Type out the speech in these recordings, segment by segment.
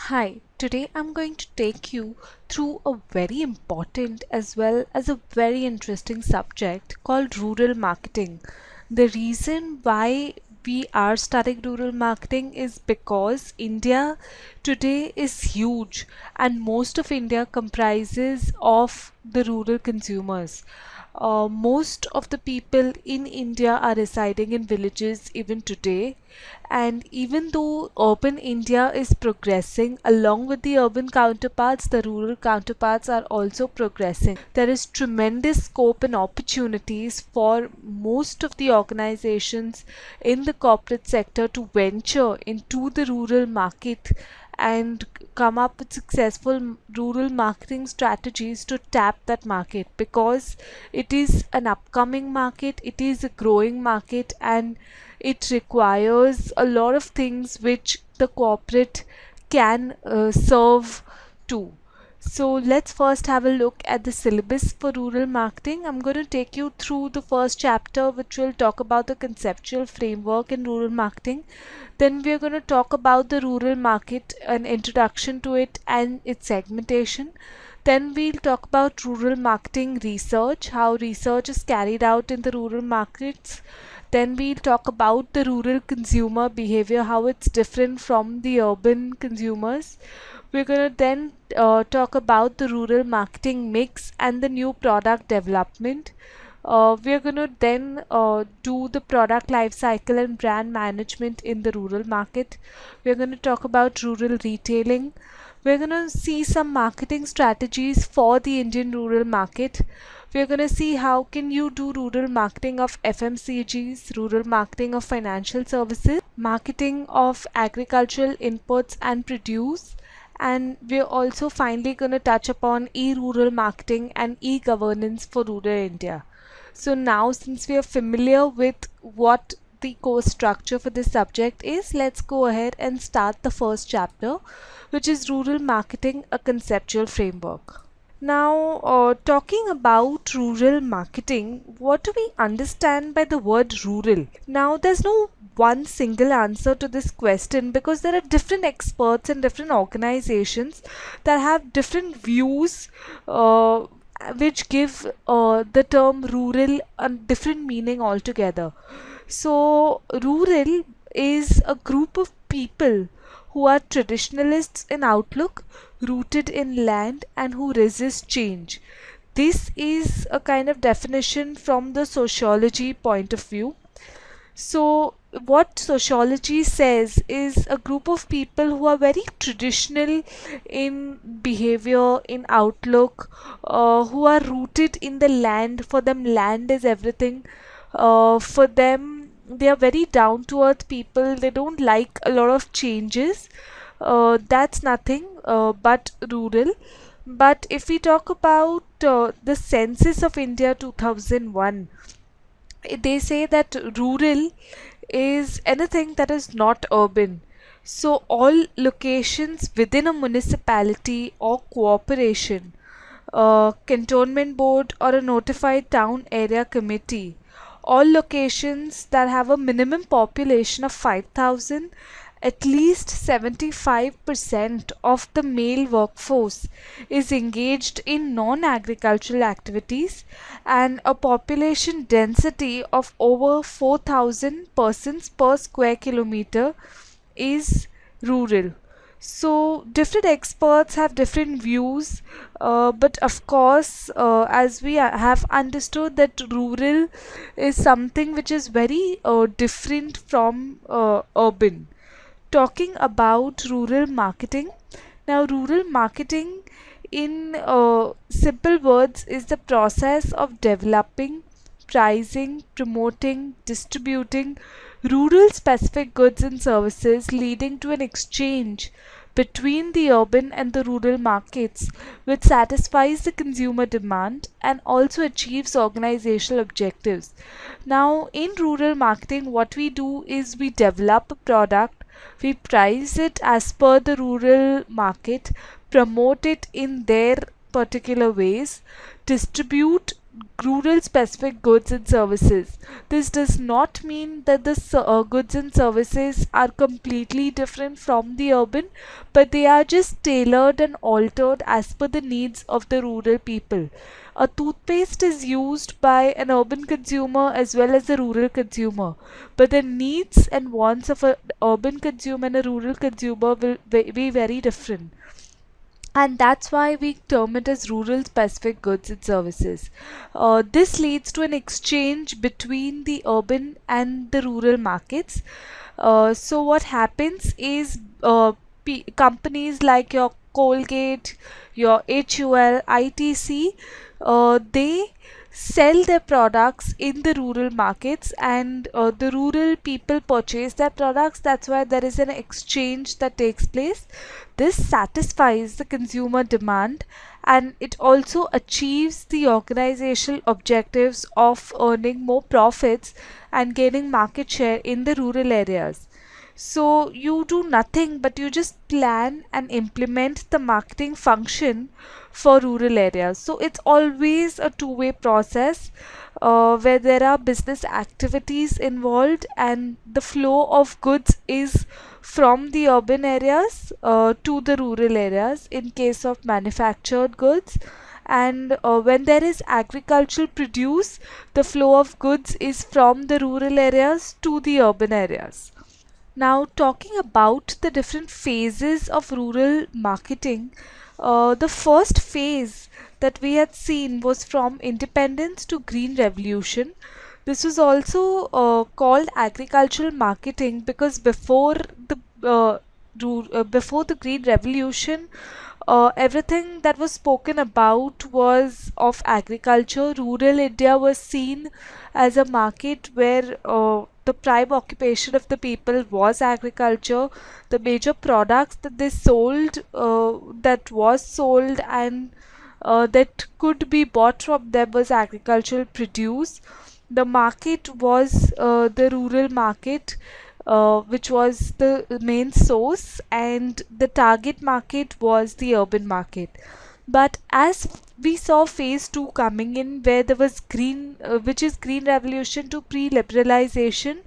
Hi, today I'm going to take you through a very important as well as a very interesting subject called rural marketing. The reason why we are studying rural marketing is because India today is huge and most of India comprises of the rural consumers. Most of the people in India are residing in villages even today, and even though urban India is progressing, along with the urban counterparts, the rural counterparts are also progressing. There is tremendous scope and opportunities for most of the organizations in the corporate sector to venture into the rural market and come up with successful rural marketing strategies to tap that market, because it is an upcoming market, it is a growing market, and it requires a lot of things which the corporate can serve to. So let's first have a look at the syllabus for rural marketing. I'm going to take you through the first chapter, which will talk about the conceptual framework in rural marketing. Then we are going to talk about the rural market, an introduction to it and its segmentation. Then we'll talk about rural marketing research, how research is carried out in the rural markets. Then we'll talk about the rural consumer behavior, how it's different from the urban consumers. We're going to then talk about the rural marketing mix and the new product development. We're going to then do the product life cycle and brand management in the rural market. We're going to talk about rural retailing. We're going to see some marketing strategies for the Indian rural market. We're going to see how can you do rural marketing of FMCGs, rural marketing of financial services, marketing of agricultural inputs and produce, and we're also finally going to touch upon e-rural marketing and e-governance for rural India. So now, since we are familiar with what the course structure for this subject is, let's go ahead and start the first chapter, which is rural marketing, a conceptual framework. Now, talking about rural marketing, what do we understand by the word rural? Now, there's no one single answer to this question, because there are different experts and different organizations that have different views, which give the term rural a different meaning altogether. So, rural is a group of people who are traditionalists in outlook, rooted in land, and who resist change. This is a kind of definition from the sociology point of view. So, what sociology says is a group of people who are very traditional in behavior, in outlook, who are rooted in the land. For them, land is everything. For them, they are very down to earth people. They don't like a lot of changes. That's nothing but rural. But if we talk about the census of India 2001, they say that rural is anything that is not urban. So, all locations within a municipality or corporation, cantonment board, or a notified town area committee, all locations that have a minimum population of 5,000, at least 75% of the male workforce is engaged in non-agricultural activities, and a population density of over 4,000 persons per square kilometer is rural. So, different experts have different views, but of course, as we have understood that rural is something which is very different from urban. Talking about rural marketing, now, rural marketing, in simple words, is the process of developing, pricing, promoting, distributing rural specific goods and services, leading to an exchange between the urban and the rural markets, which satisfies the consumer demand and also achieves organizational objectives. Now, in rural marketing, what we do is we develop a product, we price it as per the rural market, promote it in their particular ways, distribute rural specific goods and services. This does not mean that the goods and services are completely different from the urban, but they are just tailored and altered as per the needs of the rural people. A toothpaste is used by an urban consumer as well as a rural consumer, but the needs and wants of an urban consumer and a rural consumer will be very different, and that's why we term it as rural specific goods and services. This leads to an exchange between the urban and the rural markets. So what happens is companies like your Colgate, your HUL, ITC, they sell their products in the rural markets, and the rural people purchase their products. That's why there is an exchange that takes place. This satisfies the consumer demand, and it also achieves the organizational objectives of earning more profits and gaining market share in the rural areas. So you do nothing but you just plan and implement the marketing function for rural areas. So it's always a two-way process, where there are business activities involved, and the flow of goods is from the urban areas to the rural areas in case of manufactured goods. And when there is agricultural produce, the flow of goods is from the rural areas to the urban areas. Now, talking about the different phases of rural marketing, the first phase that we had seen was from independence to green revolution. This was also called agricultural marketing because the before the green revolution, everything that was spoken about was of agriculture. Rural India was seen as a market where the prime occupation of the people was agriculture. The major products that they sold, that was sold and that could be bought from them, was agricultural produce. The market was the rural market, which was the main source, and the target market was the urban market. But as we saw phase 2 coming in, where there was green, which is green revolution to pre-liberalization,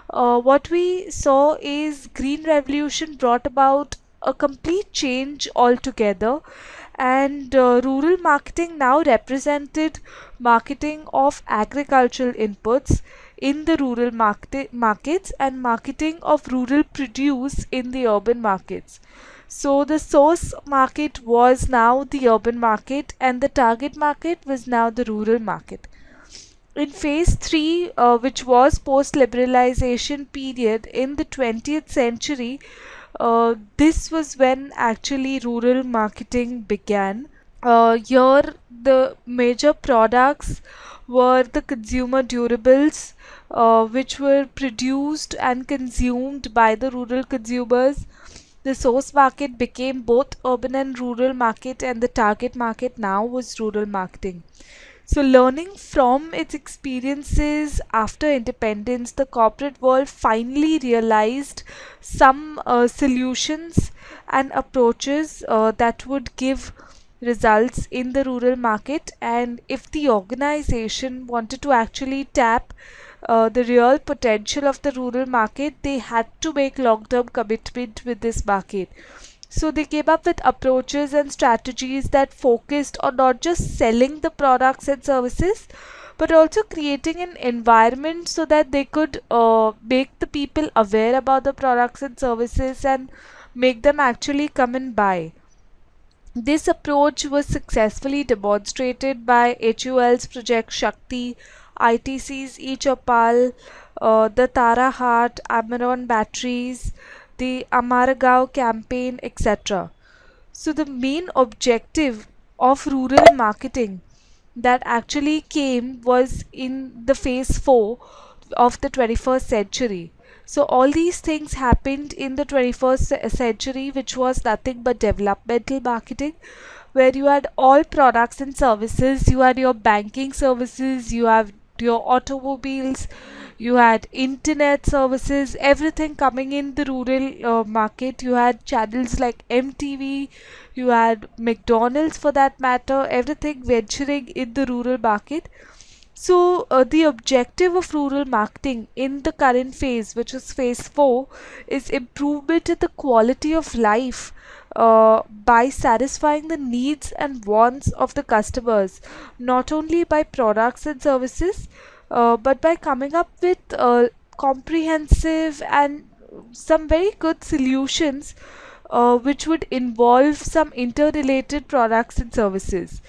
what we saw is green revolution brought about a complete change altogether, and rural marketing now represented marketing of agricultural inputs in the rural markets and marketing of rural produce in the urban markets. So the source market was now the urban market, and the target market was now the rural market. In phase 3, which was post liberalization period in the 20th century, this was when actually rural marketing began. Here, the major products were the consumer durables, which were produced and consumed by the rural consumers. The source market became both urban and rural market, and the target market now was rural marketing. So, learning from its experiences after independence, the corporate world finally realized some solutions and approaches that would give results in the rural market. And if the organization wanted to actually tap the real potential of the rural market, they had to make long-term commitment with this market. So they came up with approaches and strategies that focused on not just selling the products and services, but also creating an environment so that they could make the people aware about the products and services and make them actually come and buy. This approach was successfully demonstrated by HUL's Project Shakti, ITC's E-Chopal, the Tara Hart, Amaron batteries, the Amaragaon campaign, etc. So the main objective of rural marketing that actually came was in the phase 4 of the 21st century. So all these things happened in the 21st century, which was nothing but developmental marketing, where you had all products and services. You had your banking services, you have your automobiles, You had internet services, everything coming in the rural market. You had channels like MTV, you had McDonald's for that matter, everything venturing in the rural market. So, the objective of rural marketing in the current phase, which is phase 4, is improvement in the quality of life by satisfying the needs and wants of the customers, not only by products and services, but by coming up with comprehensive and some very good solutions which would involve some interrelated products and services.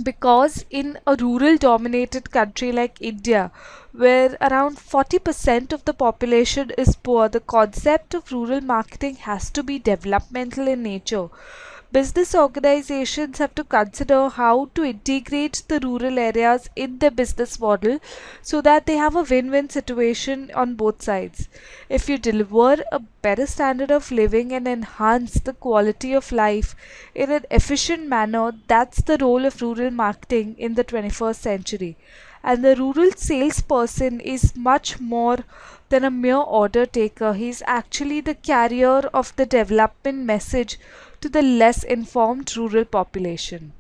Because in a rural dominated country like India, where around 40% of the population is poor, the concept of rural marketing has to be developmental in nature. Business organizations have to consider how to integrate the rural areas in their business model so that they have a win win situation on both sides. If you deliver a better standard of living and enhance the quality of life in an efficient manner, that's the role of rural marketing in the 21st century. And the rural salesperson is much more than a mere order taker. He's actually the carrier of the development message to the less informed rural population.